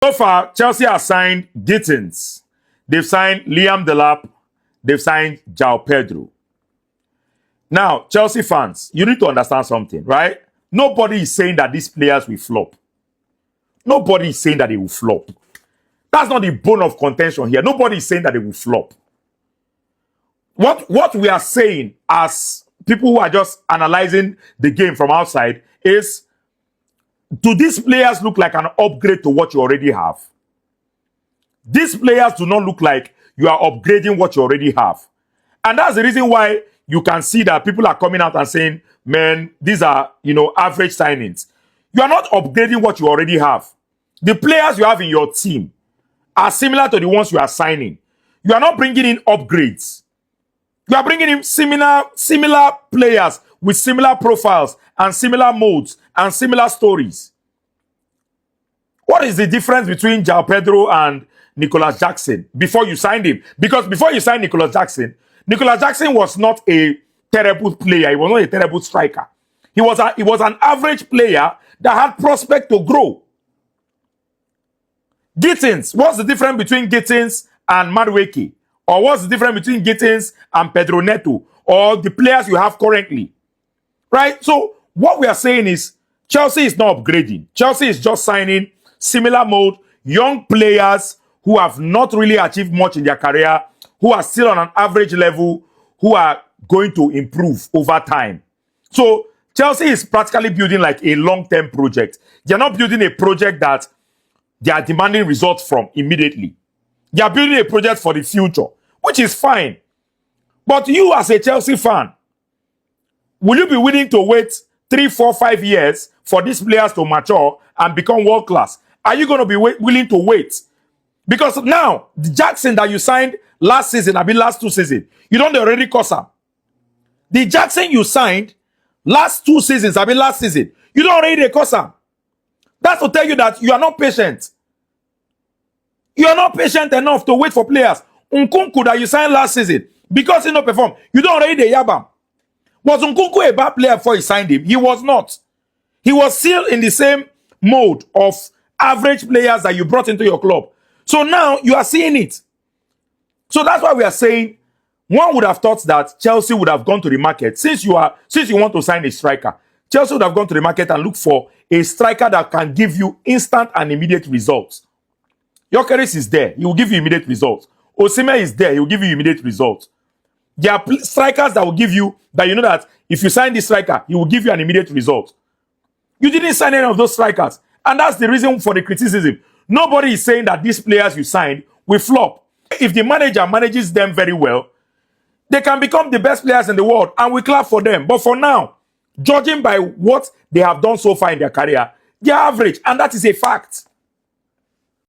So far, Chelsea has signed Gittins. They've signed Liam Delap. They've signed João Pedro. Now, Chelsea fans, you need to understand something, right? Nobody is saying that these players will flop. Nobody is saying that they will flop. That's not the bone of contention here. Nobody is saying that they will flop. What we are saying as people who are just analyzing the game from outside is, do these players look like an upgrade to what you already have? These players do not look like you are upgrading what you already have. And that's the reason why you can see that people are coming out and saying, man, these are, average signings. You are not upgrading what you already have. The players you have in your team are similar to the ones you are signing. You are not bringing in upgrades. You are bringing in similar players with similar profiles and similar modes and similar stories. What is the difference between João Pedro and Nicholas Jackson before you signed him? Because before you signed Nicholas Jackson was not a terrible player. He was not a terrible striker. He was an average player that had prospect to grow. Gittins, what's the difference between Gittins and Madueke? Or what's the difference between Gittins and Pedro Neto? Or the players you have currently? Right? So what we are saying is Chelsea is not upgrading. Chelsea is just signing similar mode, young players who have not really achieved much in their career, who are still on an average level, who are going to improve over time. So Chelsea is practically building like a long-term project. They're not building a project that they are demanding results from immediately. They are building a project for the future, which is fine. But you as a Chelsea fan, will you be willing to wait 3, 4, 5 years for these players to mature and become world class? Are you going to be willing to wait? Because now, the Jackson that you signed last season, last 2 seasons, you don't already cost him. The Jackson you signed last 2 seasons, last season, you don't already cost him. That's to tell you that you are not patient. You are not patient enough to wait for players. Nkunku that you signed last season, because he not perform, you don't already yabam. Was Nkunku a bad player before you signed him? He was not. He was still in the same mode of average players that you brought into your club. So now you are seeing it. So that's why we are saying one would have thought that Chelsea would have gone to the market since you want to sign a striker. Chelsea would have gone to the market and look for a striker that can give you instant and immediate results. Gyökeres is there. He will give you immediate results. Osimhen is there. He will give you immediate results. There are strikers that will give you, that you know that if you sign this striker, he will give you an immediate result. You didn't sign any of those strikers. And that's the reason for the criticism. Nobody is saying that these players you signed will flop. If the manager manages them very well, they can become the best players in the world and we clap for them. But for now, judging by what they have done so far in their career, they are average, and that is a fact.